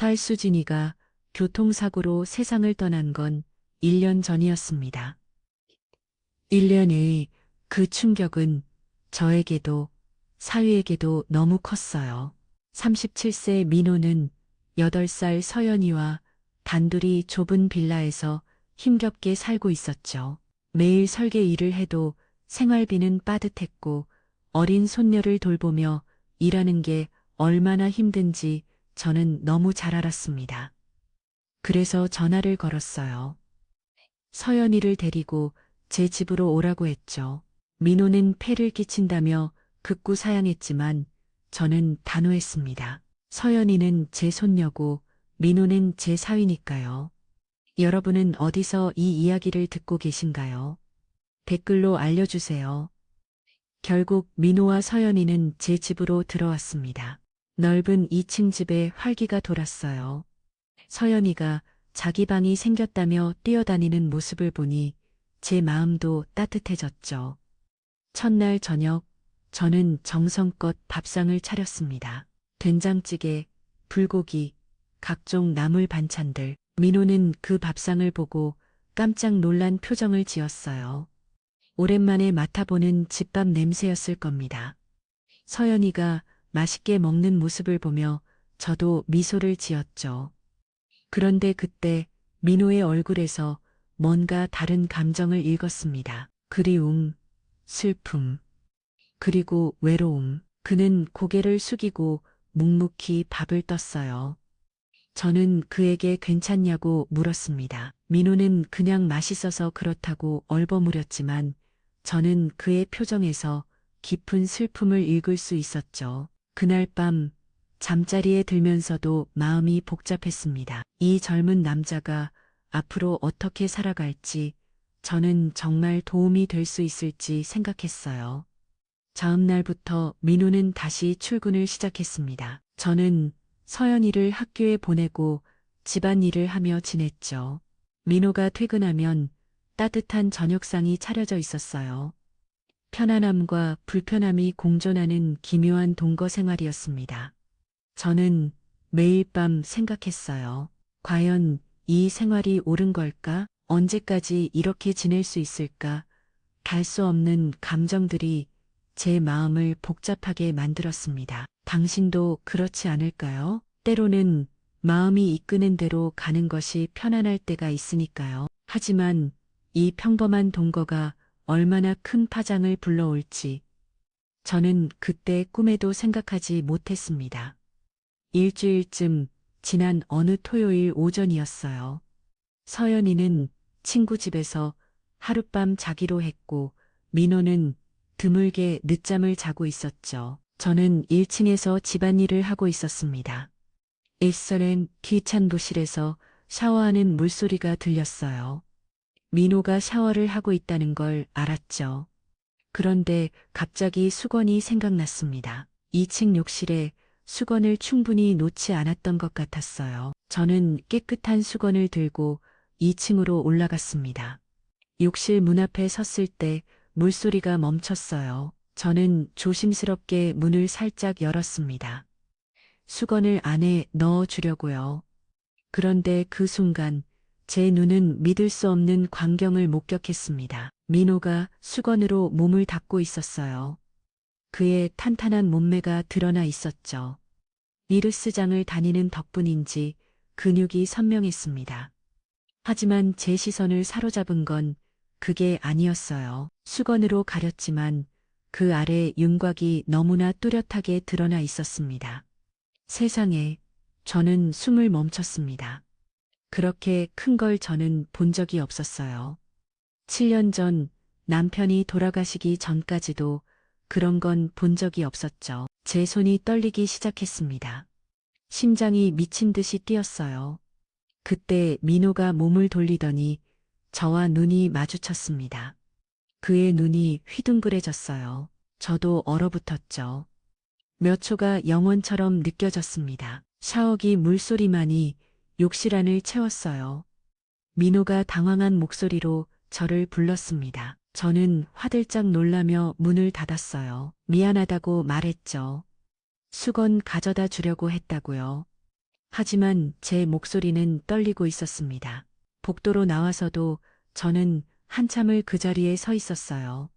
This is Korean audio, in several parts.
활수진이가 교통사고로 세상을 떠난 건 1년 전이었습니다. 1년의 그 충격은 저에게도 사위에게도 너무 컸어요. 37세 민호는 8살 서연이와 단둘이 좁은 빌라에서 힘겹게 살고 있었죠. 매일 설계 일을 해도 생활비는 빠듯했고 어린 손녀를 돌보며 일하는 게 얼마나 힘든지 저는 너무 잘 알았습니다. 그래서 전화를 걸었어요. 서연이를 데리고 제 집으로 오라고 했죠. 민호는 폐를 끼친다며 극구 사양했지만 저는 단호했습니다. 서연이는 제 손녀고 민호는 제 사위니까요. 여러분은 어디서 이 이야기를 듣고 계신가요? 댓글로 알려주세요. 결국 민호와 서연이는 제 집으로 들어왔습니다. 넓은 2층 집에 활기가 돌았어요. 서연이가 자기 방이 생겼다며 뛰어다니는 모습을 보니 제 마음도 따뜻해졌죠. 첫날 저녁, 저는 정성껏 밥상을 차렸습니다. 된장찌개, 불고기, 각종 나물 반찬들. 민호는 그 밥상을 보고 깜짝 놀란 표정을 지었어요. 오랜만에 맡아보는 집밥 냄새였을 겁니다. 서연이가 맛있게 먹는 모습을 보며 저도 미소를 지었죠. 그런데 그때 민호의 얼굴에서 뭔가 다른 감정을 읽었습니다. 그리움, 슬픔, 그리고 외로움. 그는 고개를 숙이고 묵묵히 밥을 떴어요. 저는 그에게 괜찮냐고 물었습니다. 민호는 그냥 맛있어서 그렇다고 얼버무렸지만 저는 그의 표정에서 깊은 슬픔을 읽을 수 있었죠. 그날 밤 잠자리에 들면서도 마음이 복잡했습니다. 이 젊은 남자가 앞으로 어떻게 살아갈지, 저는 정말 도움이 될 수 있을지 생각했어요. 다음 날부터 민호는 다시 출근을 시작했습니다. 저는 서연이를 학교에 보내고 집안일을 하며 지냈죠. 민호가 퇴근하면 따뜻한 저녁상이 차려져 있었어요. 편안함과 불편함이 공존하는 기묘한 동거 생활이었습니다. 저는 매일 밤 생각했어요. 과연 이 생활이 옳은 걸까? 언제까지 이렇게 지낼 수 있을까? 달 수 없는 감정들이 제 마음을 복잡하게 만들었습니다. 당신도 그렇지 않을까요? 때로는 마음이 이끄는 대로 가는 것이 편안할 때가 있으니까요. 하지만 이 평범한 동거가 얼마나 큰 파장을 불러올지 저는 그때 꿈에도 생각하지 못했습니다. 일주일쯤 지난 어느 토요일 오전이었어요. 서연이는 친구 집에서 하룻밤 자기로 했고 민호는 드물게 늦잠을 자고 있었죠. 저는 1층에서 집안일을 하고 있었습니다. 일설엔 귀찬부실에서 샤워하는 물소리가 들렸어요. 민호가 샤워를 하고 있다는 걸 알았죠. 그런데 갑자기 수건이 생각났습니다. 2층 욕실에 수건을 충분히 놓지 않았던 것 같았어요. 저는 깨끗한 수건을 들고 2층으로 올라갔습니다. 욕실 문 앞에 섰을 때 물소리가 멈췄어요. 저는 조심스럽게 문을 살짝 열었습니다. 수건을 안에 넣어 주려고요. 그런데 그 순간 제 눈은 믿을 수 없는 광경을 목격했습니다. 민호가 수건으로 몸을 닦고 있었어요. 그의 탄탄한 몸매가 드러나 있었죠. 미르스장을 다니는 덕분인지 근육이 선명했습니다. 하지만 제 시선을 사로잡은 건 그게 아니었어요. 수건으로 가렸지만 그 아래 윤곽이 너무나 뚜렷하게 드러나 있었습니다. 세상에, 저는 숨을 멈췄습니다. 그렇게 큰 걸 저는 본 적이 없었어요. 7년 전 남편이 돌아가시기 전까지도 그런 건 본 적이 없었죠. 제 손이 떨리기 시작했습니다. 심장이 미친 듯이 뛰었어요. 그때 민호가 몸을 돌리더니 저와 눈이 마주쳤습니다. 그의 눈이 휘둥그레졌어요. 저도 얼어붙었죠. 몇 초가 영원처럼 느껴졌습니다. 샤워기 물소리만이 욕실 안을 채웠어요. 민호가 당황한 목소리로 저를 불렀습니다. 저는 화들짝 놀라며 문을 닫았어요. 미안하다고 말했죠. 수건 가져다 주려고 했다고요. 하지만 제 목소리는 떨리고 있었습니다. 복도로 나와서도 저는 한참을 그 자리에 서 있었어요.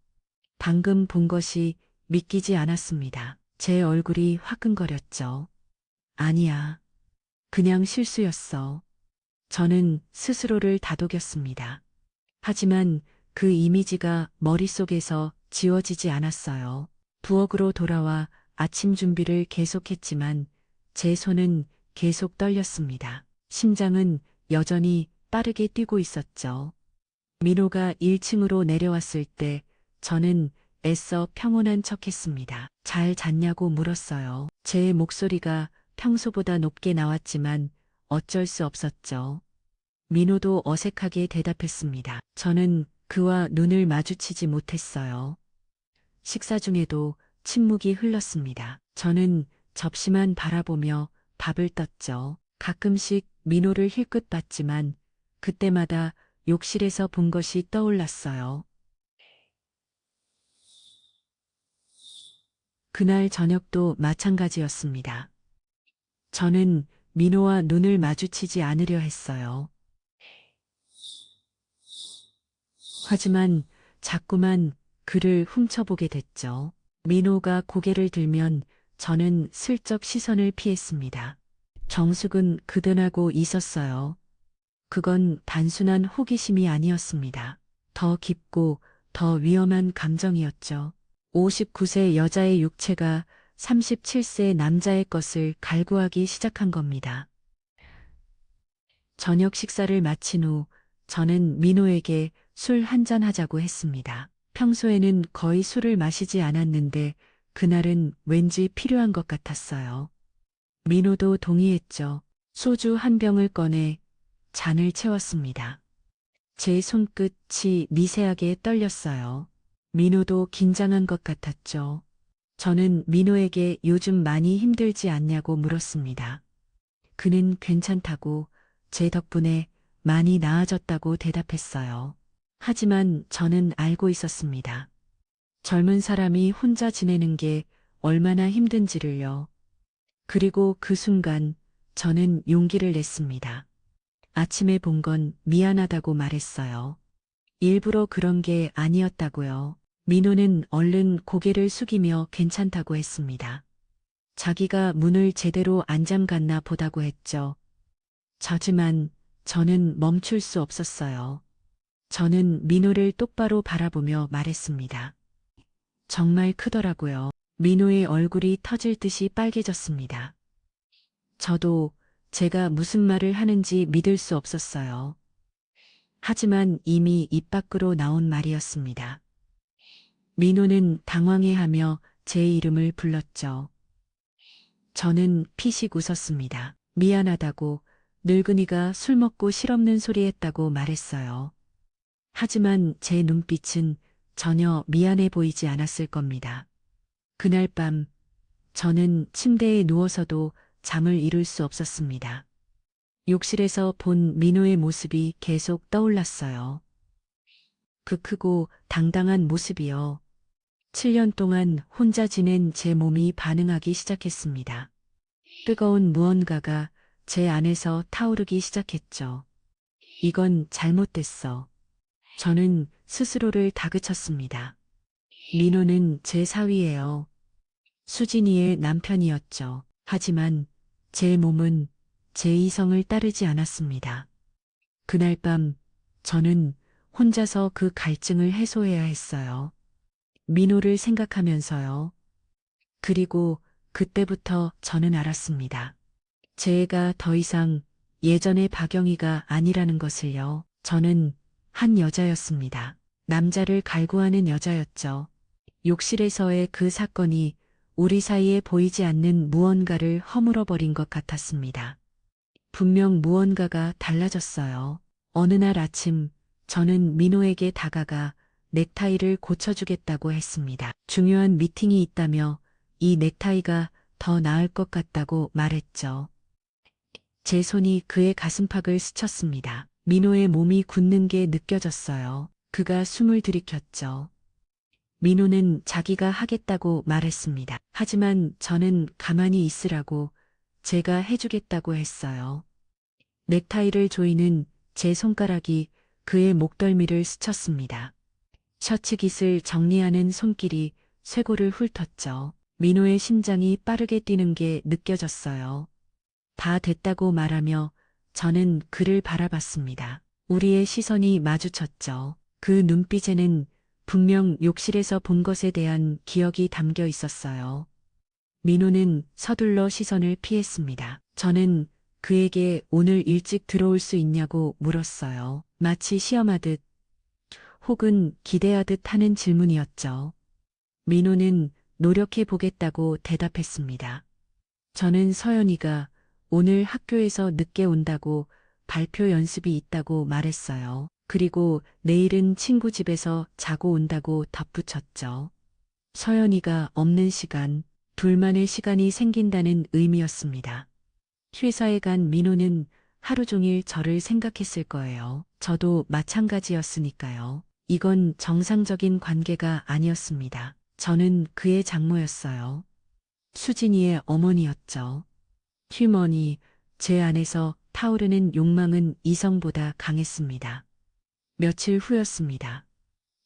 방금 본 것이 믿기지 않았습니다. 제 얼굴이 화끈거렸죠. 아니야. 그냥 실수였어. 저는 스스로를 다독였습니다. 하지만 그 이미지가 머릿속에서 지워지지 않았어요. 부엌으로 돌아와 아침 준비를 계속했지만 제 손은 계속 떨렸습니다. 심장은 여전히 빠르게 뛰고 있었죠. 민호가 1층으로 내려왔을 때 저는 애써 평온한 척했습니다. 잘 잤냐고 물었어요. 제 목소리가 평소보다 높게 나왔지만 어쩔 수 없었죠. 민호도 어색하게 대답했습니다. 저는 그와 눈을 마주치지 못했어요. 식사 중에도 침묵이 흘렀습니다. 저는 접시만 바라보며 밥을 떴죠. 가끔씩 민호를 힐끗 봤지만 그때마다 욕실에서 본 것이 떠올랐어요. 그날 저녁도 마찬가지였습니다. 저는 민호와 눈을 마주치지 않으려 했어요. 하지만 자꾸만 그를 훔쳐보게 됐죠. 민호가 고개를 들면 저는 슬쩍 시선을 피했습니다. 정숙은 그들하고 있었어요. 그건 단순한 호기심이 아니었습니다. 더 깊고 더 위험한 감정이었죠. 59세 여자의 육체가 37세 남자의 것을 갈구하기 시작한 겁니다. 저녁 식사를 마친 후 저는 민호에게 술 한잔 하자고 했습니다. 평소에는 거의 술을 마시지 않았는데 그날은 왠지 필요한 것 같았어요. 민호도 동의했죠. 소주 한 병을 꺼내 잔을 채웠습니다. 제 손끝이 미세하게 떨렸어요. 민호도 긴장한 것 같았죠. 저는 민호에게 요즘 많이 힘들지 않냐고 물었습니다. 그는 괜찮다고 제 덕분에 많이 나아졌다고 대답했어요. 하지만 저는 알고 있었습니다. 젊은 사람이 혼자 지내는 게 얼마나 힘든지를요. 그리고 그 순간 저는 용기를 냈습니다. 아침에 본 건 미안하다고 말했어요. 일부러 그런 게 아니었다고요. 민호는 얼른 고개를 숙이며 괜찮다고 했습니다. 자기가 문을 제대로 안 잠갔나 보다고 했죠. 하지만 저는 멈출 수 없었어요. 저는 민호를 똑바로 바라보며 말했습니다. 정말 크더라고요. 민호의 얼굴이 터질 듯이 빨개졌습니다. 저도 제가 무슨 말을 하는지 믿을 수 없었어요. 하지만 이미 입 밖으로 나온 말이었습니다. 민호는 당황해하며 제 이름을 불렀죠. 저는 피식 웃었습니다. 미안하다고 늙은이가 술 먹고 실없는 소리 했다고 말했어요. 하지만 제 눈빛은 전혀 미안해 보이지 않았을 겁니다. 그날 밤 저는 침대에 누워서도 잠을 이룰 수 없었습니다. 욕실에서 본 민호의 모습이 계속 떠올랐어요. 그 크고 당당한 모습이요. 7년 동안 혼자 지낸 제 몸이 반응하기 시작했습니다. 뜨거운 무언가가 제 안에서 타오르기 시작했죠. 이건 잘못됐어. 저는 스스로를 다그쳤습니다. 민호는 제 사위예요. 수진이의 남편이었죠. 하지만 제 몸은 제 이성을 따르지 않았습니다. 그날 밤 저는 혼자서 그 갈증을 해소해야 했어요. 민호를 생각하면서요. 그리고 그때부터 저는 알았습니다. 제가 더 이상 예전의 박영희가 아니라는 것을요. 저는 한 여자였습니다. 남자를 갈구하는 여자였죠. 욕실에서의 그 사건이 우리 사이에 보이지 않는 무언가를 허물어버린 것 같았습니다. 분명 무언가가 달라졌어요. 어느 날 아침 저는 민호에게 다가가 넥타이를 고쳐주겠다고 했습니다. 중요한 미팅이 있다며 이 넥타이가 더 나을 것 같다고 말했죠. 제 손이 그의 가슴팍을 스쳤습니다. 민호의 몸이 굳는 게 느껴졌어요. 그가 숨을 들이켰죠. 민호는 자기가 하겠다고 말했습니다. 하지만 저는 가만히 있으라고 제가 해주겠다고 했어요. 넥타이를 조이는 제 손가락이 그의 목덜미를 스쳤습니다. 셔츠 깃을 정리하는 손길이 쇄골을 훑었죠. 민호의 심장이 빠르게 뛰는 게 느껴졌어요. 다 됐다고 말하며 저는 그를 바라봤습니다. 우리의 시선이 마주쳤죠. 그 눈빛에는 분명 욕실에서 본 것에 대한 기억이 담겨 있었어요. 민호는 서둘러 시선을 피했습니다. 저는 그에게 오늘 일찍 들어올 수 있냐고 물었어요. 마치 시험하듯 혹은 기대하듯 하는 질문이었죠. 민호는 노력해 보겠다고 대답했습니다. 저는 서연이가 오늘 학교에서 늦게 온다고 발표 연습이 있다고 말했어요. 그리고 내일은 친구 집에서 자고 온다고 덧붙였죠. 서연이가 없는 시간, 둘만의 시간이 생긴다는 의미였습니다. 회사에 간 민호는 하루 종일 저를 생각했을 거예요. 저도 마찬가지였으니까요. 이건 정상적인 관계가 아니었습니다. 저는 그의 장모였어요. 수진이의 어머니였죠. 휴머니, 제 안에서 타오르는 욕망은 이성보다 강했습니다. 며칠 후였습니다.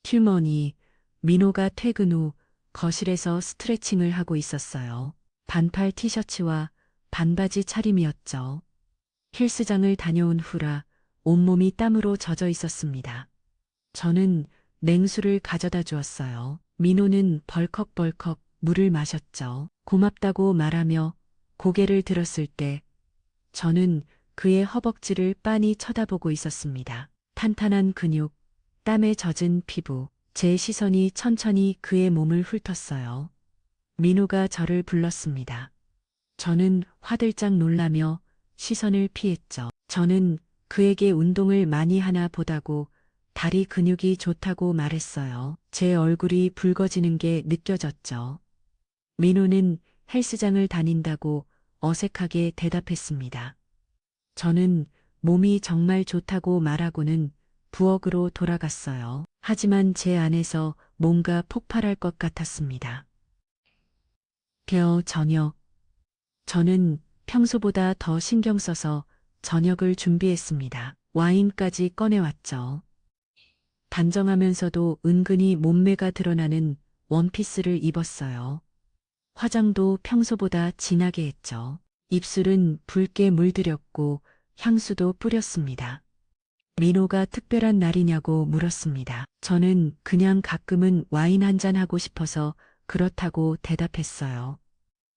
휴머니, 민호가 퇴근 후 거실에서 스트레칭을 하고 있었어요. 반팔 티셔츠와 반바지 차림이었죠. 헬스장을 다녀온 후라 온몸이 땀으로 젖어 있었습니다. 저는 냉수를 가져다 주었어요. 민호는 벌컥벌컥 물을 마셨죠. 고맙다고 말하며 고개를 들었을 때 저는 그의 허벅지를 빤히 쳐다보고 있었습니다. 탄탄한 근육, 땀에 젖은 피부, 제 시선이 천천히 그의 몸을 훑었어요. 민호가 저를 불렀습니다. 저는 화들짝 놀라며 시선을 피했죠. 저는 그에게 운동을 많이 하나 보다고 다리 근육이 좋다고 말했어요. 제 얼굴이 붉어지는 게 느껴졌죠. 민호는 헬스장을 다닌다고 어색하게 대답했습니다. 저는 몸이 정말 좋다고 말하고는 부엌으로 돌아갔어요. 하지만 제 안에서 뭔가 폭발할 것 같았습니다. 저녁. 저는 평소보다 더 신경 써서 저녁을 준비했습니다. 와인까지 꺼내왔죠. 단정하면서도 은근히 몸매가 드러나는 원피스를 입었어요. 화장도 평소보다 진하게 했죠. 입술은 붉게 물들였고 향수도 뿌렸습니다. 민호가 특별한 날이냐고 물었습니다. 저는 그냥 가끔은 와인 한잔 하고 싶어서 그렇다고 대답했어요.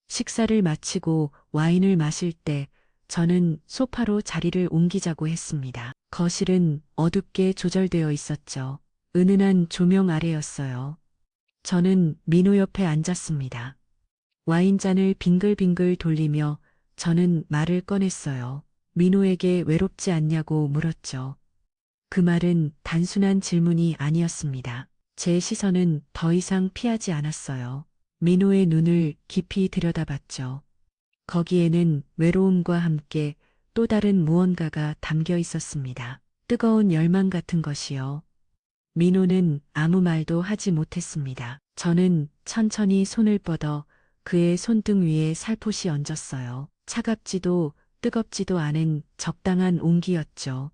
식사를 마치고 와인을 마실 때 저는 소파로 자리를 옮기자고 했습니다. 거실은 어둡게 조절되어 있었죠. 은은한 조명 아래였어요. 저는 민호 옆에 앉았습니다. 와인잔을 빙글빙글 돌리며 저는 말을 꺼냈어요. 민호에게 외롭지 않냐고 물었죠. 그 말은 단순한 질문이 아니었습니다. 제 시선은 더 이상 피하지 않았어요. 민호의 눈을 깊이 들여다봤죠. 거기에는 외로움과 함께 또 다른 무언가가 담겨 있었습니다. 뜨거운 열망 같은 것이요. 민호는 아무 말도 하지 못했습니다. 저는 천천히 손을 뻗어 그의 손등 위에 살포시 얹었어요. 차갑지도 뜨겁지도 않은 적당한 온기였죠.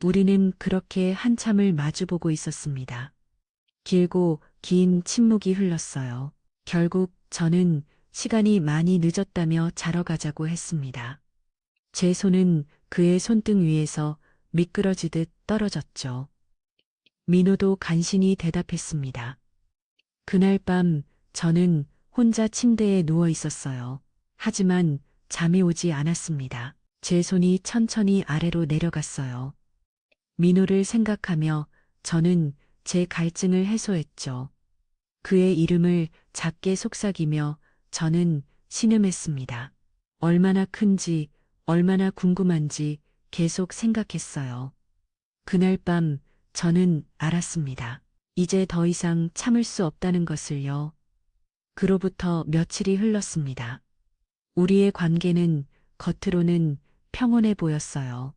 우리는 그렇게 한참을 마주보고 있었습니다. 길고 긴 침묵이 흘렀어요. 결국 저는 시간이 많이 늦었다며 자러 가자고 했습니다. 제 손은 그의 손등 위에서 미끄러지듯 떨어졌죠. 민호도 간신히 대답했습니다. 그날 밤 저는 혼자 침대에 누워 있었어요. 하지만 잠이 오지 않았습니다. 제 손이 천천히 아래로 내려갔어요. 민호를 생각하며 저는 제 갈증을 해소했죠. 그의 이름을 작게 속삭이며 저는 신음했습니다. 얼마나 큰지, 얼마나 궁금한지 계속 생각했어요. 그날 밤 저는 알았습니다. 이제 더 이상 참을 수 없다는 것을요. 그로부터 며칠이 흘렀습니다. 우리의 관계는 겉으로는 평온해 보였어요.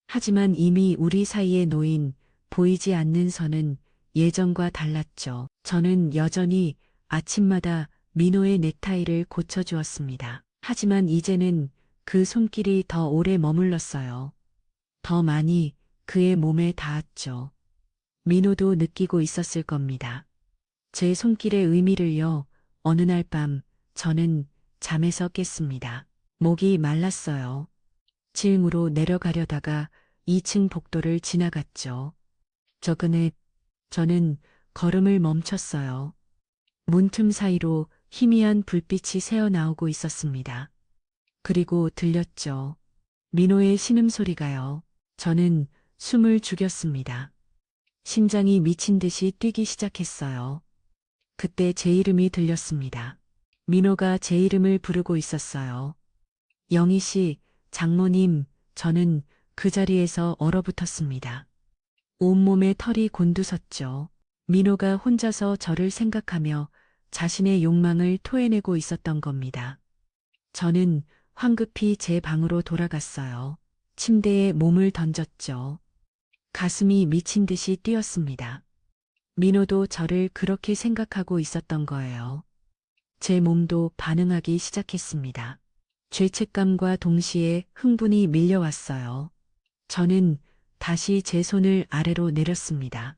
하지만 이미 우리 사이에 놓인 보이지 않는 선은 예전과 달랐죠. 저는 여전히 아침마다 민호의 넥타이를 고쳐주었습니다. 하지만 이제는 그 손길이 더 오래 머물렀어요. 더 많이 그의 몸에 닿았죠. 민호도 느끼고 있었을 겁니다. 제 손길의 의미를요. 어느 날 밤 저는 잠에서 깼습니다. 목이 말랐어요. 층으로 내려가려다가 2층 복도를 지나갔죠. 저근에 저는 걸음을 멈췄어요. 문틈 사이로 희미한 불빛이 새어나오고 있었습니다. 그리고 들렸죠. 민호의 신음소리가요. 저는 숨을 죽였습니다. 심장이 미친 듯이 뛰기 시작했어요. 그때 제 이름이 들렸습니다. 민호가 제 이름을 부르고 있었어요. 영희 씨, 장모님, 저는 그 자리에서 얼어붙었습니다. 온몸에 털이 곤두섰죠. 민호가 혼자서 저를 생각하며 자신의 욕망을 토해내고 있었던 겁니다. 저는 황급히 제 방으로 돌아갔어요. 침대에 몸을 던졌죠. 가슴이 미친 듯이 뛰었습니다. 민호도 저를 그렇게 생각하고 있었던 거예요. 제 몸도 반응하기 시작했습니다. 죄책감과 동시에 흥분이 밀려왔어요. 저는 다시 제 손을 아래로 내렸습니다.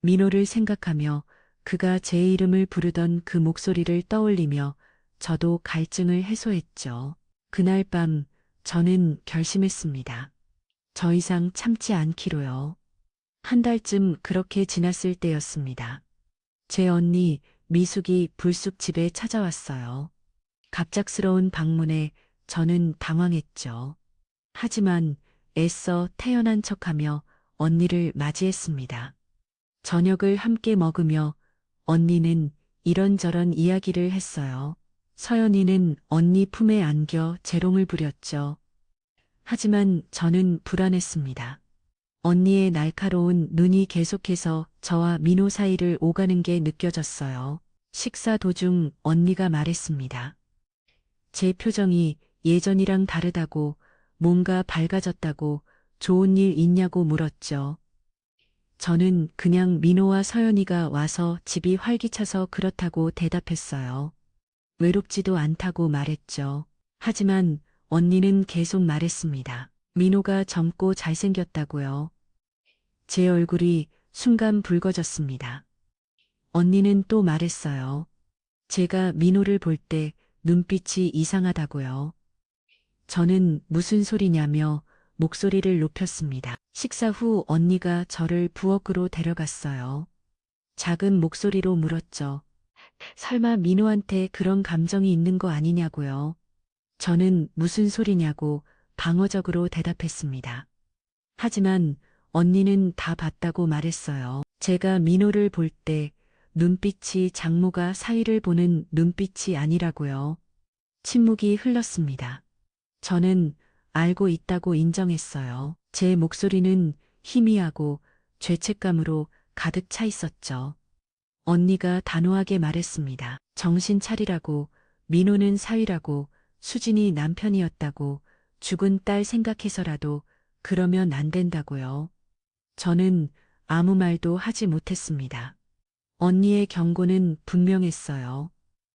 민호를 생각하며 그가 제 이름을 부르던 그 목소리를 떠올리며 저도 갈증을 해소했죠. 그날 밤 저는 결심했습니다. 더 이상 참지 않기로요. 한 달쯤 그렇게 지났을 때였습니다. 제 언니 미숙이 불쑥 집에 찾아왔어요. 갑작스러운 방문에 저는 당황했죠. 하지만 애써 태연한 척하며 언니를 맞이했습니다. 저녁을 함께 먹으며 언니는 이런저런 이야기를 했어요. 서연이는 언니 품에 안겨 재롱을 부렸죠. 하지만 저는 불안했습니다. 언니의 날카로운 눈이 계속해서 저와 민호 사이를 오가는 게 느껴졌어요. 식사 도중 언니가 말했습니다. 제 표정이 예전이랑 다르다고, 뭔가 밝아졌다고, 좋은 일 있냐고 물었죠. 저는 그냥 민호와 서연이가 와서 집이 활기차서 그렇다고 대답했어요. 외롭지도 않다고 말했죠. 하지만 언니는 계속 말했습니다. 민호가 젊고 잘생겼다고요. 제 얼굴이 순간 붉어졌습니다. 언니는 또 말했어요. 제가 민호를 볼 때 눈빛이 이상하다고요. 저는 무슨 소리냐며 목소리를 높였습니다. 식사 후 언니가 저를 부엌으로 데려갔어요. 작은 목소리로 물었죠. 설마 민호한테 그런 감정이 있는 거 아니냐고요. 저는 무슨 소리냐고 방어적으로 대답했습니다. 하지만 언니는 다 봤다고 말했어요. 제가 민호를 볼 때 눈빛이 장모가 사위를 보는 눈빛이 아니라고요. 침묵이 흘렀습니다. 저는 알고 있다고 인정했어요. 제 목소리는 희미하고 죄책감으로 가득 차 있었죠. 언니가 단호하게 말했습니다. 정신 차리라고, 민호는 사위라고, 수진이 남편이었다고, 죽은 딸 생각해서라도 그러면 안 된다고요. 저는 아무 말도 하지 못했습니다. 언니의 경고는 분명했어요.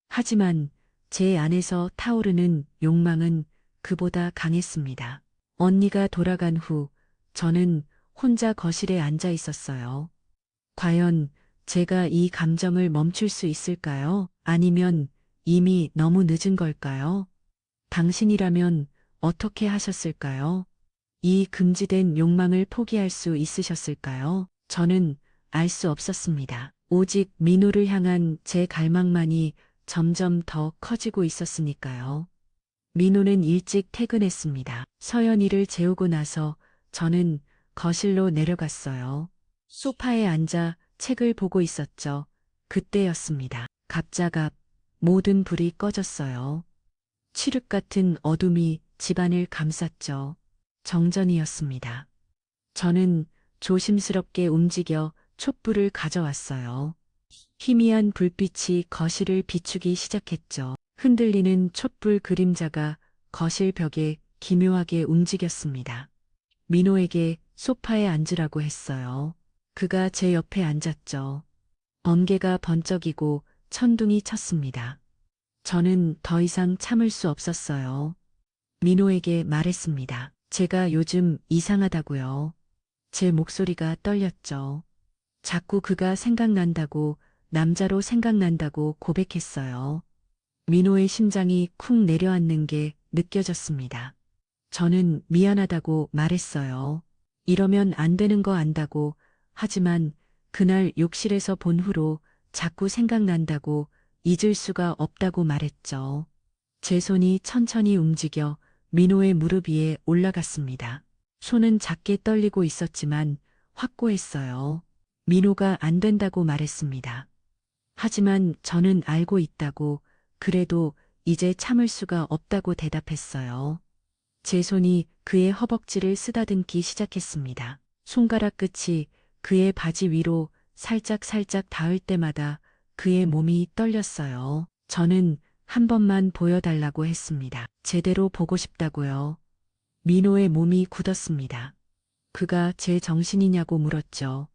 하지만 제 안에서 타오르는 욕망은 그보다 강했습니다. 언니가 돌아간 후 저는 혼자 거실에 앉아 있었어요. 과연 제가 이 감정을 멈출 수 있을까요? 아니면 이미 너무 늦은 걸까요? 당신이라면 어떻게 하셨을까요? 이 금지된 욕망을 포기할 수 있으셨을까요? 저는 알 수 없었습니다. 오직 민호를 향한 제 갈망만이 점점 더 커지고 있었으니까요. 민호는 일찍 퇴근했습니다. 서연이를 재우고 나서 저는 거실로 내려갔어요. 소파에 앉아 책을 보고 있었죠. 그때였습니다. 갑자갑 모든 불이 꺼졌어요. 칠흑 같은 어둠이 집안을 감쌌죠. 정전이었습니다. 저는 조심스럽게 움직여 촛불을 가져왔어요. 희미한 불빛이 거실을 비추기 시작했죠. 흔들리는 촛불 그림자가 거실 벽에 기묘하게 움직였습니다. 민호에게 소파에 앉으라고 했어요. 그가 제 옆에 앉았죠. 번개가 번쩍이고 천둥이 쳤습니다. 저는 더 이상 참을 수 없었어요. 민호에게 말했습니다. 제가 요즘 이상하다고요. 제 목소리가 떨렸죠. 자꾸 그가 생각난다고, 남자로 생각난다고 고백했어요. 민호의 심장이 쿵 내려앉는 게 느껴졌습니다. 저는 미안하다고 말했어요. 이러면 안 되는 거 안다고. 하지만 그날 욕실에서 본 후로 자꾸 생각난다고, 잊을 수가 없다고 말했죠. 제 손이 천천히 움직여 민호의 무릎 위에 올라갔습니다. 손은 작게 떨리고 있었지만 확고했어요. 민호가 안 된다고 말했습니다. 하지만 저는 알고 있다고, 그래도 이제 참을 수가 없다고 대답했어요. 제 손이 그의 허벅지를 쓰다듬기 시작했습니다. 손가락 끝이 그의 바지 위로 살짝 닿을 때마다 그의 몸이 떨렸어요. 저는 한 번만 보여달라고 했습니다. 제대로 보고 싶다고요. 민호의 몸이 굳었습니다. 그가 제 정신이냐고 물었죠.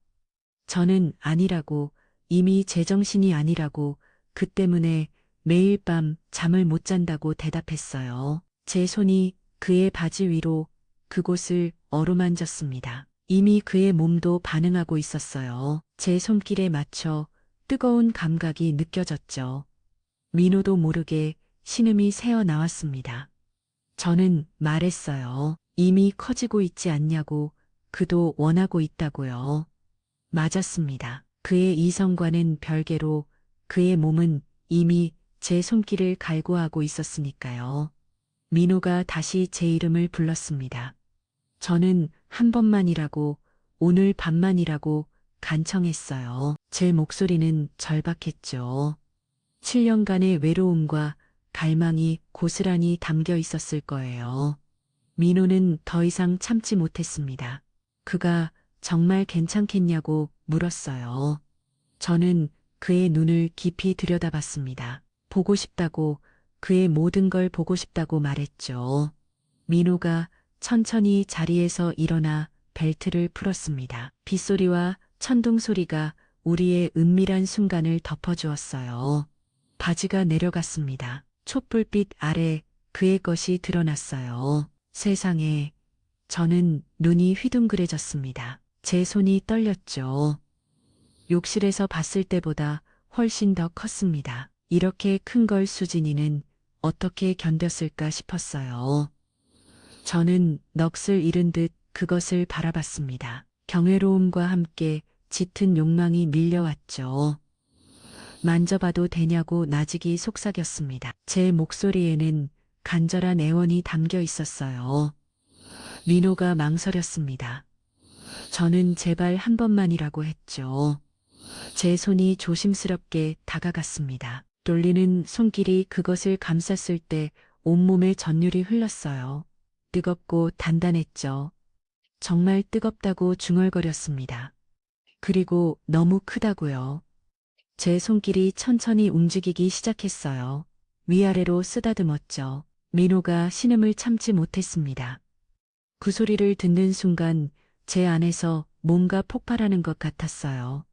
저는 아니라고, 이미 제정신이 아니라고, 그 때문에 매일 밤 잠을 못 잔다고 대답했어요. 제 손이 그의 바지 위로 그곳을 어루만졌습니다. 이미 그의 몸도 반응하고 있었어요. 제 손길에 맞춰 뜨거운 감각이 느껴졌죠. 민호도 모르게 신음이 새어 나왔습니다. 저는 말했어요. 이미 커지고 있지 않냐고, 그도 원하고 있다고요. 맞았습니다. 그의 이성과는 별개로 그의 몸은 이미 제 손길을 갈구하고 있었으니까요. 민호가 다시 제 이름을 불렀습니다. 저는 한 번만이라고, 오늘 밤만이라고 간청했어요. 제 목소리는 절박했죠. 7년간의 외로움과 갈망이 고스란히 담겨 있었을 거예요. 민호는 더 이상 참지 못했습니다. 그가 정말 괜찮겠냐고 물었어요. 저는 그의 눈을 깊이 들여다봤습니다. 보고 싶다고, 그의 모든 걸 보고 싶다고 말했죠. 민호가 천천히 자리에서 일어나 벨트를 풀었습니다. 빗소리와 천둥 소리가 우리의 은밀한 순간을 덮어주었어요. 바지가 내려갔습니다. 촛불빛 아래 그의 것이 드러났어요. 세상에, 저는 눈이 휘둥그레졌습니다. 제 손이 떨렸죠. 욕실에서 봤을 때보다 훨씬 더 컸습니다. 이렇게 큰 걸 수진이는 어떻게 견뎠을까 싶었어요. 저는 넋을 잃은 듯 그것을 바라봤습니다. 경외로움과 함께 짙은 욕망이 밀려왔죠. 만져봐도 되냐고 나직이 속삭였습니다. 제 목소리에는 간절한 애원이 담겨 있었어요. 민호가 망설였습니다. 저는 제발 한 번만이라고 했죠. 제 손이 조심스럽게 다가갔습니다. 떨리는 손길이 그것을 감쌌을 때 온몸에 전율이 흘렀어요. 뜨겁고 단단했죠. 정말 뜨겁다고 중얼거렸습니다. 그리고 너무 크다고요. 제 손길이 천천히 움직이기 시작했어요. 위아래로 쓰다듬었죠. 민호가 신음을 참지 못했습니다. 그 소리를 듣는 순간 제 안에서 뭔가 폭발하는 것 같았어요.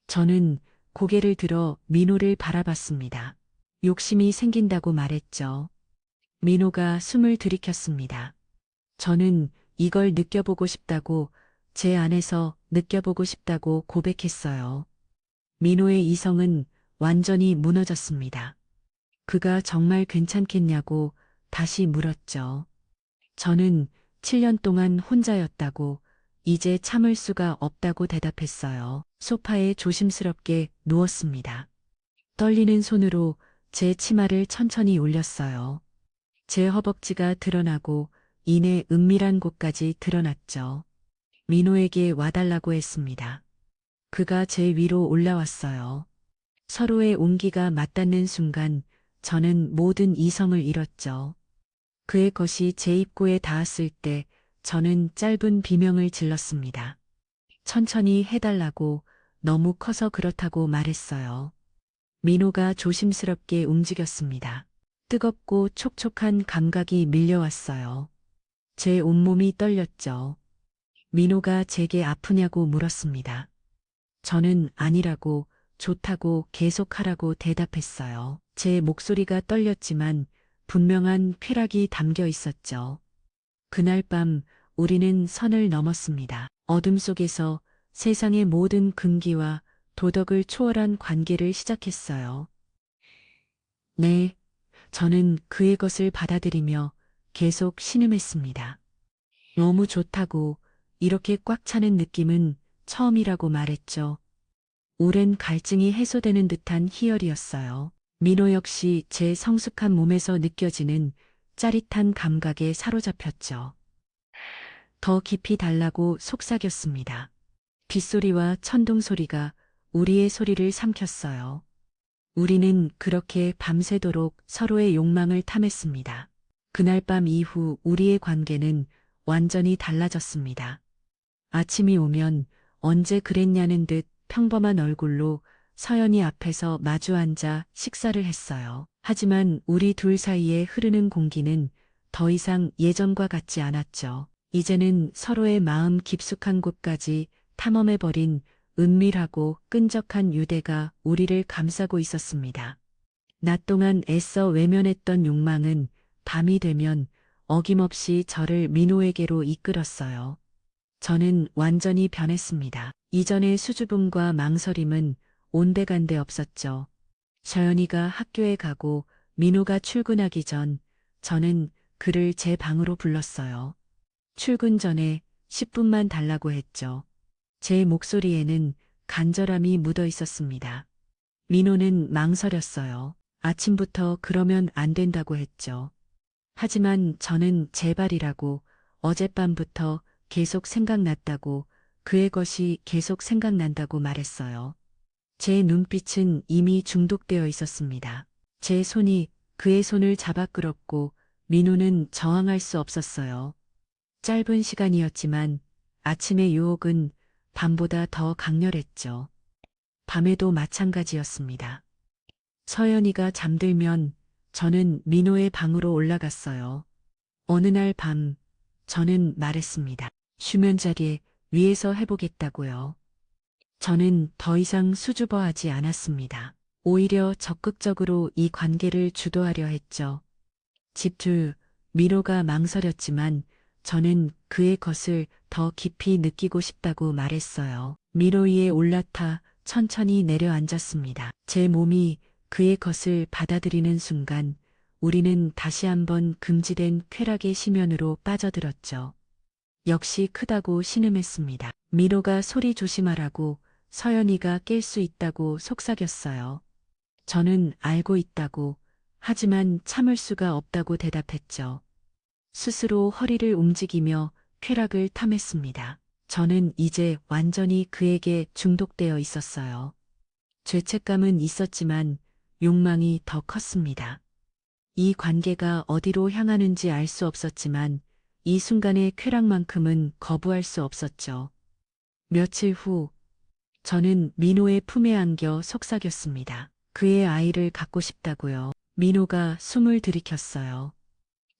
저는 고개를 들어 민호를 바라봤습니다. 욕심이 생긴다고 말했죠. 민호가 숨을 들이켰습니다. 저는 이걸 느껴보고 싶다고, 제 안에서 느껴보고 싶다고 고백했어요. 민호의 이성은 완전히 무너졌습니다. 그가 정말 괜찮겠냐고 다시 물었죠. 저는 7년 동안 혼자였다고, 이제 참을 수가 없다고 대답했어요. 소파에 조심스럽게 누웠습니다. 떨리는 손으로 제 치마를 천천히 올렸어요. 제 허벅지가 드러나고 이내 은밀한 곳까지 드러났죠. 민호에게 와달라고 했습니다. 그가 제 위로 올라왔어요. 서로의 온기가 맞닿는 순간 저는 모든 이성을 잃었죠. 그의 것이 제 입구에 닿았을 때 저는 짧은 비명을 질렀습니다. 천천히 해달라고, 너무 커서 그렇다고 말했어요. 민호가 조심스럽게 움직였습니다. 뜨겁고 촉촉한 감각이 밀려왔어요. 제 온몸이 떨렸죠. 민호가 제게 아프냐고 물었습니다. 저는 아니라고, 좋다고 계속하라고 대답했어요. 제 목소리가 떨렸지만 분명한 쾌락이 담겨 있었죠. 그날 밤 우리는 선을 넘었습니다. 어둠 속에서 세상의 모든 금기와 도덕을 초월한 관계를 시작했어요. 네, 저는 그의 것을 받아들이며 계속 신음했습니다. 너무 좋다고, 이렇게 꽉 차는 느낌은 처음이라고 말했죠. 오랜 갈증이 해소되는 듯한 희열이었어요. 민호 역시 제 성숙한 몸에서 느껴지는 짜릿한 감각에 사로잡혔죠. 더 깊이 달라고 속삭였습니다. 빗소리와 천둥 소리가 우리의 소리를 삼켰어요. 우리는 그렇게 밤새도록 서로의 욕망을 탐했습니다. 그날 밤 이후 우리의 관계는 완전히 달라졌습니다. 아침이 오면 언제 그랬냐는 듯 평범한 얼굴로 서연이 앞에서 마주 앉아 식사를 했어요. 하지만 우리 둘 사이에 흐르는 공기는 더 이상 예전과 같지 않았죠. 이제는 서로의 마음 깊숙한 곳까지 탐험해버린 은밀하고 끈적한 유대가 우리를 감싸고 있었습니다. 낮 동안 애써 외면했던 욕망은 밤이 되면 어김없이 저를 민호에게로 이끌었어요. 저는 완전히 변했습니다. 이전의 수줍음과 망설임은 온데간데 없었죠. 서연이가 학교에 가고 민호가 출근하기 전 저는 그를 제 방으로 불렀어요. 출근 전에 10분만 달라고 했죠. 제 목소리에는 간절함이 묻어 있었습니다. 민호는 망설였어요. 아침부터 그러면 안 된다고 했죠. 하지만 저는 제발이라고 어젯밤부터 계속 생각났다고 그의 것이 계속 생각난다고 말했어요. 제 눈빛은 이미 중독되어 있었습니다. 제 손이 그의 손을 잡아 끌었고 민호는 저항할 수 없었어요. 짧은 시간이었지만 아침의 유혹은 밤보다 더 강렬했죠. 밤에도 마찬가지였습니다. 서연이가 잠들면 저는 민호의 방으로 올라갔어요. 어느 날 밤 저는 말했습니다. 수면 자리 위에서 해보겠다고요. 저는 더 이상 수줍어하지 않았습니다. 오히려 적극적으로 이 관계를 주도하려 했죠. 집주 민호가 망설였지만 저는 그의 것을 더 깊이 느끼고 싶다고 말했어요. 민호 위에 올라타 천천히 내려앉았습니다. 제 몸이 그의 것을 받아들이는 순간 우리는 다시 한번 금지된 쾌락의 심연으로 빠져들었죠. 역시 크다고 신음했습니다. 민호가 소리 조심하라고, 서연이가 깰 수 있다고 속삭였어요. 저는 알고 있다고, 하지만 참을 수가 없다고 대답했죠. 스스로 허리를 움직이며 쾌락을 탐했습니다. 저는 이제 완전히 그에게 중독되어 있었어요. 죄책감은 있었지만 욕망이 더 컸습니다. 이 관계가 어디로 향하는지 알 수 없었지만 이 순간의 쾌락만큼은 거부할 수 없었죠. 며칠 후 저는 민호의 품에 안겨 속삭였습니다. 그의 아이를 갖고 싶다고요. 민호가 숨을 들이켰어요.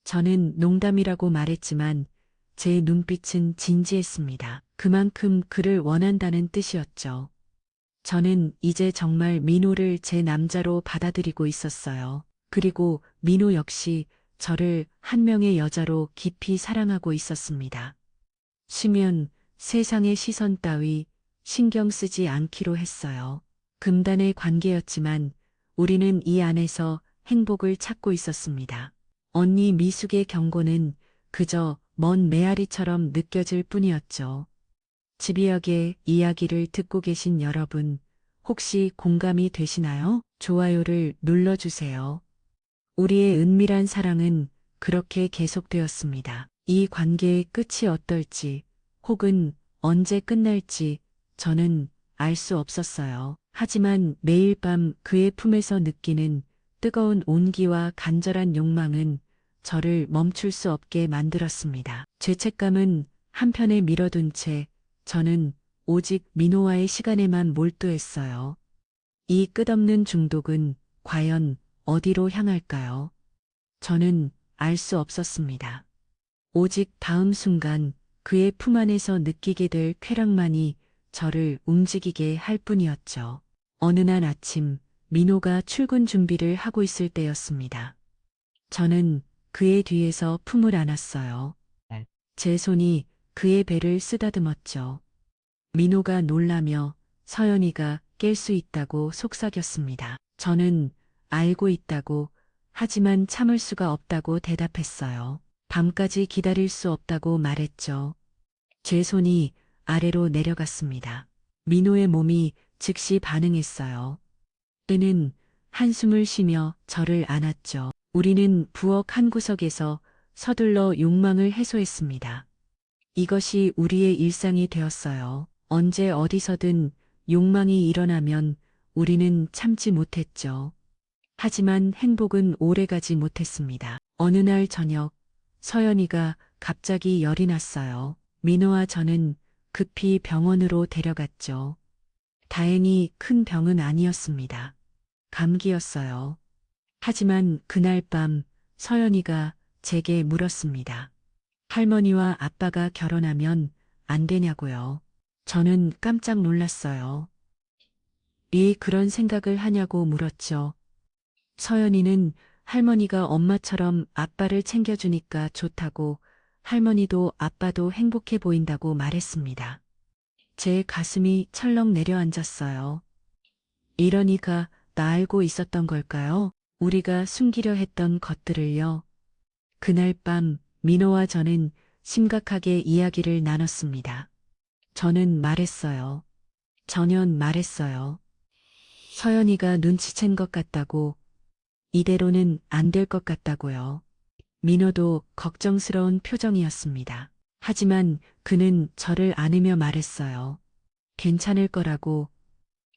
저는 농담이라고 말했지만 제 눈빛은 진지했습니다. 그만큼 그를 원한다는 뜻이었죠. 저는 이제 정말 민호를 제 남자로 받아들이고 있었어요. 그리고 민호 역시 저를 한 명의 여자로 깊이 사랑하고 있었습니다. 쉬면 세상의 시선 따위 신경 쓰지 않기로 했어요. 금단의 관계였지만 우리는 이 안에서 행복을 찾고 있었습니다. 언니 미숙의 경고는 그저 먼 메아리처럼 느껴질 뿐이었죠. 집이역의 이야기를 듣고 계신 여러분, 혹시 공감이 되시나요? 좋아요를 눌러주세요. 우리의 은밀한 사랑은 그렇게 계속되었습니다. 이 관계의 끝이 어떨지, 혹은 언제 끝날지 저는 알 수 없었어요. 하지만 매일 밤 그의 품에서 느끼는 뜨거운 온기와 간절한 욕망은 저를 멈출 수 없게 만들었습니다. 죄책감은 한편에 밀어둔 채 저는 오직 민호와의 시간에만 몰두했어요. 이 끝없는 중독은 과연 어디로 향할까요? 저는 알 수 없었습니다. 오직 다음 순간 그의 품 안에서 느끼게 될 쾌락만이 저를 움직이게 할 뿐이었죠. 어느 날 아침 민호가 출근 준비를 하고 있을 때였습니다. 저는 그의 뒤에서 품을 안았어요. 제 손이 그의 배를 쓰다듬었죠. 민호가 놀라며 서연이가 깰 수 있다고 속삭였습니다. 저는 알고 있다고, 하지만 참을 수가 없다고 대답했어요. 밤까지 기다릴 수 없다고 말했죠. 제 손이 아래로 내려갔습니다. 민호의 몸이 즉시 반응했어요. 그는 한숨을 쉬며 저를 안았죠. 우리는 부엌 한 구석에서 서둘러 욕망을 해소했습니다. 이것이 우리의 일상이 되었어요. 언제 어디서든 욕망이 일어나면 우리는 참지 못했죠. 하지만 행복은 오래가지 못했습니다. 어느 날 저녁, 서연이가 갑자기 열이 났어요. 민호와 저는 급히 병원으로 데려갔죠. 다행히 큰 병은 아니었습니다. 감기였어요. 하지만 그날 밤 서연이가 제게 물었습니다. 할머니와 아빠가 결혼하면 안 되냐고요. 저는 깜짝 놀랐어요. 왜 그런 생각을 하냐고 물었죠. 서연이는 할머니가 엄마처럼 아빠를 챙겨주니까 좋다고, 할머니도 아빠도 행복해 보인다고 말했습니다. 제 가슴이 철렁 내려앉았어요. 이러니까 나 알고 있었던 걸까요? 우리가 숨기려 했던 것들을요. 그날 밤 민호와 저는 심각하게 이야기를 나눴습니다. 저는 말했어요. 전현 말했어요. 서연이가 눈치챈 것 같다고, 이대로는 안 될 것 같다고요. 민호도 걱정스러운 표정이었습니다. 하지만 그는 저를 안으며 말했어요. 괜찮을 거라고,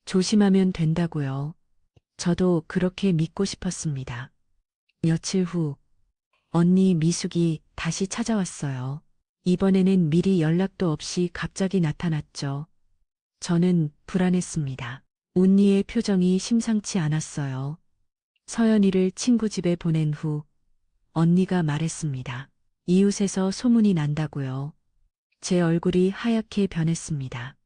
조심하면 된다고요. 저도 그렇게 믿고 싶었습니다. 며칠 후, 언니 미숙이 다시 찾아왔어요. 이번에는 미리 연락도 없이 갑자기 나타났죠. 저는 불안했습니다. 언니의 표정이 심상치 않았어요. 서연이를 친구 집에 보낸 후 언니가 말했습니다. 이웃에서 소문이 난다고요. 제 얼굴이 하얗게 변했습니다.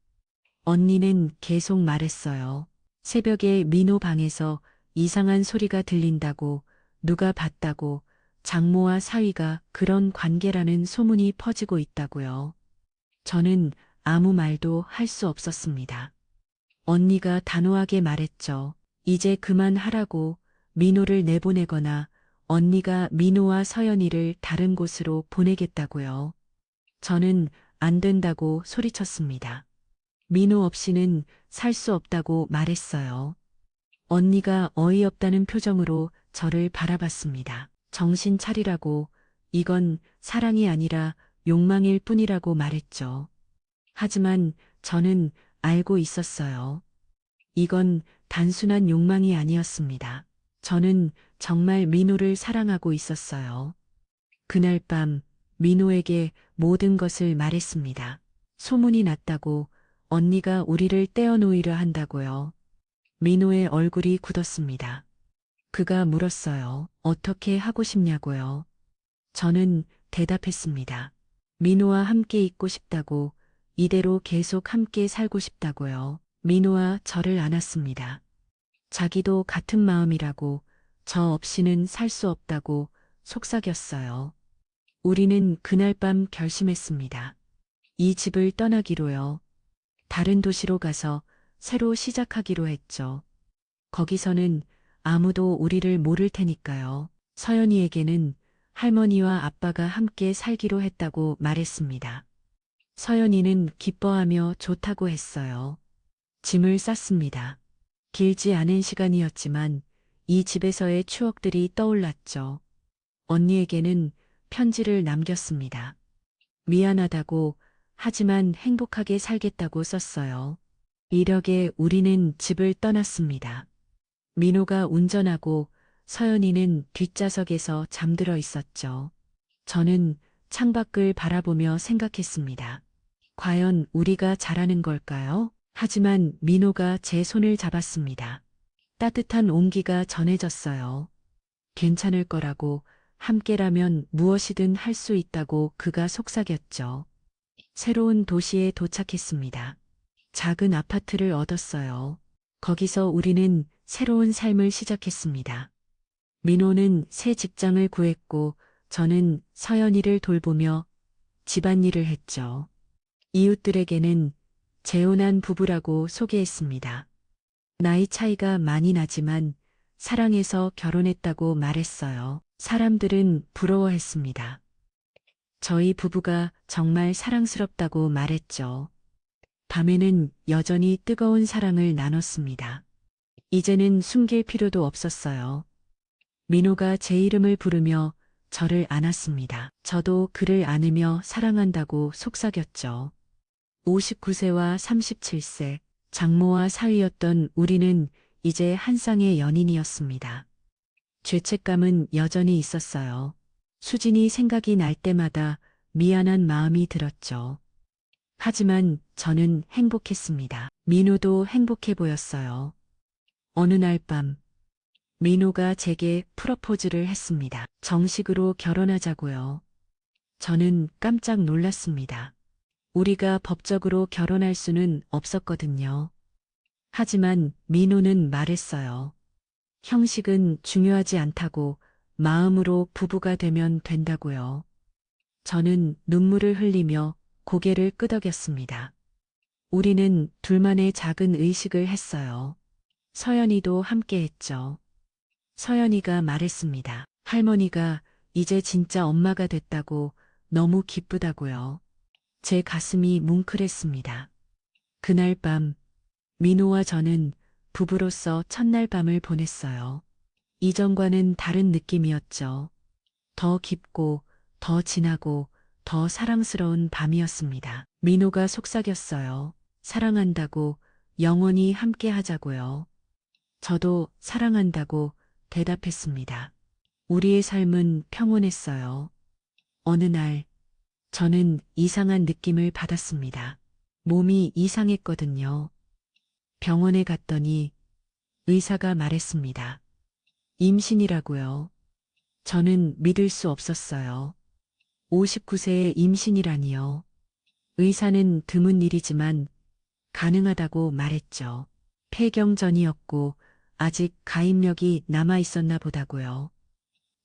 언니는 계속 말했어요. 새벽에 민호 방에서 이상한 소리가 들린다고, 누가 봤다고, 장모와 사위가 그런 관계라는 소문이 퍼지고 있다고요. 저는 아무 말도 할 수 없었습니다. 언니가 단호하게 말했죠. 이제 그만하라고, 민호를 내보내거나 언니가 민호와 서연이를 다른 곳으로 보내겠다고요. 저는 안 된다고 소리쳤습니다. 민호 없이는 살 수 없다고 말했어요. 언니가 어이없다는 표정으로 저를 바라봤습니다. 정신 차리라고, 이건 사랑이 아니라 욕망일 뿐이라고 말했죠. 하지만 저는 알고 있었어요. 이건 단순한 욕망이 아니었습니다. 저는 정말 민호를 사랑하고 있었어요. 그날 밤 민호에게 모든 것을 말했습니다. 소문이 났다고, 언니가 우리를 떼어놓으려 한다고요. 민호의 얼굴이 굳었습니다. 그가 물었어요. 어떻게 하고 싶냐고요. 저는 대답했습니다. 민호와 함께 있고 싶다고, 이대로 계속 함께 살고 싶다고요. 민호와 저를 안았습니다. 자기도 같은 마음이라고, 저 없이는 살 수 없다고 속삭였어요. 우리는 그날 밤 결심했습니다. 이 집을 떠나기로요. 다른 도시로 가서 새로 시작하기로 했죠. 거기서는 아무도 우리를 모를 테니까요. 서연이에게는 할머니와 아빠가 함께 살기로 했다고 말했습니다. 서연이는 기뻐하며 좋다고 했어요. 짐을 쌌습니다. 길지 않은 시간이었지만 이 집에서의 추억들이 떠올랐죠. 언니에게는 편지를 남겼습니다. 미안하다고, 하지만 행복하게 살겠다고 썼어요. 이력에 우리는 집을 떠났습니다. 민호가 운전하고 서연이는 뒷좌석에서 잠들어 있었죠. 저는 창밖을 바라보며 생각했습니다. 과연 우리가 잘하는 걸까요? 하지만 민호가 제 손을 잡았습니다. 따뜻한 온기가 전해졌어요. 괜찮을 거라고, 함께라면 무엇이든 할 수 있다고 그가 속삭였죠. 새로운 도시에 도착했습니다. 작은 아파트를 얻었어요. 거기서 우리는 새로운 삶을 시작했습니다. 민호는 새 직장을 구했고 저는 서연이를 돌보며 집안일을 했죠. 이웃들에게는 재혼한 부부라고 소개했습니다. 나이 차이가 많이 나지만 사랑해서 결혼했다고 말했어요. 사람들은 부러워했습니다. 저희 부부가 정말 사랑스럽다고 말했죠. 밤에는 여전히 뜨거운 사랑을 나눴습니다. 이제는 숨길 필요도 없었어요. 민호가 제 이름을 부르며 저를 안았습니다. 저도 그를 안으며 사랑한다고 속삭였죠. 59세와 37세, 장모와 사위였던 우리는 이제 한 쌍의 연인이었습니다. 죄책감은 여전히 있었어요. 수진이 생각이 날 때마다 미안한 마음이 들었죠. 하지만 저는 행복했습니다. 민호도 행복해 보였어요. 어느 날 밤, 민호가 제게 프러포즈를 했습니다. 정식으로 결혼하자고요. 저는 깜짝 놀랐습니다. 우리가 법적으로 결혼할 수는 없었거든요. 하지만 민호는 말했어요. 형식은 중요하지 않다고 마음으로 부부가 되면 된다고요. 저는 눈물을 흘리며 고개를 끄덕였습니다. 우리는 둘만의 작은 의식을 했어요. 서연이도 함께 했죠. 서연이가 말했습니다. 할머니가 이제 진짜 엄마가 됐다고 너무 기쁘다고요. 제 가슴이 뭉클했습니다. 그날 밤 민호와 저는 부부로서 첫날 밤을 보냈어요. 이전과는 다른 느낌이었죠. 더 깊고 더 진하고 더 사랑스러운 밤이었습니다. 민호가 속삭였어요. 사랑한다고 영원히 함께 하자고요. 저도 사랑한다고 대답했습니다. 우리의 삶은 평온했어요. 어느 날 저는 이상한 느낌을 받았습니다. 몸이 이상했거든요. 병원에 갔더니 의사가 말했습니다. 임신이라고요. 저는 믿을 수 없었어요. 59세의 임신이라니요. 의사는 드문 일이지만 가능하다고 말했죠. 폐경 전이었고 아직 가입력이 남아 있었나 보다고요.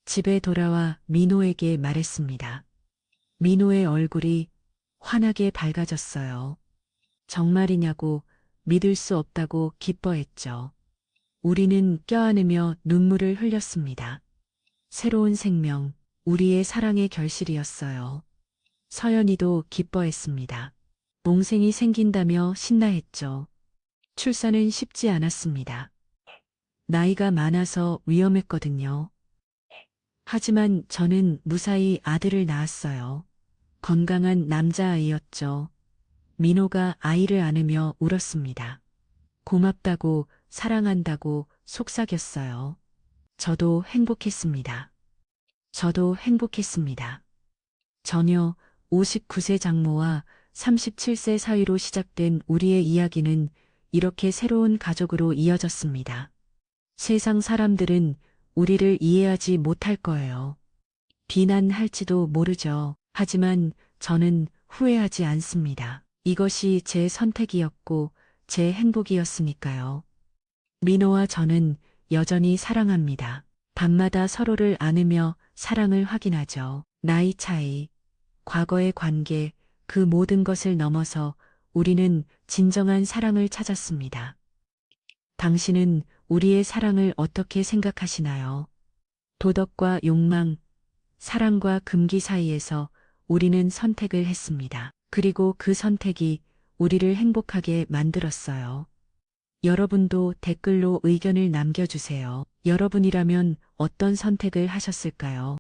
집에 돌아와 민호에게 말했습니다. 민호의 얼굴이 환하게 밝아졌어요. 정말이냐고 믿을 수 없다고 기뻐했죠. 우리는 껴안으며 눈물을 흘렸습니다. 새로운 생명, 우리의 사랑의 결실이었어요. 서연이도 기뻐했습니다. 몽생이 생긴다며 신나했죠. 출산은 쉽지 않았습니다. 나이가 많아서 위험했거든요. 하지만 저는 무사히 아들을 낳았어요. 건강한 남자아이였죠. 민호가 아이를 안으며 울었습니다. 고맙다고 사랑한다고 속삭였어요. 저도 행복했습니다. 저도 행복했습니다. 저녀 59세 장모와 37세 사위로 시작된 우리의 이야기는 이렇게 새로운 가족으로 이어졌습니다. 세상 사람들은 우리를 이해하지 못할 거예요. 비난할지도 모르죠. 하지만 저는 후회하지 않습니다. 이것이 제 선택이었고 제 행복이었으니까요. 민호와 저는 여전히 사랑합니다. 밤마다 서로를 안으며 사랑을 확인하죠. 나이 차이, 과거의 관계, 그 모든 것을 넘어서 우리는 진정한 사랑을 찾았습니다. 당신은 우리의 사랑을 어떻게 생각하시나요? 도덕과 욕망, 사랑과 금기 사이에서 우리는 선택을 했습니다. 그리고 그 선택이 우리를 행복하게 만들었어요. 여러분도 댓글로 의견을 남겨주세요. 여러분이라면 어떤 선택을 하셨을까요?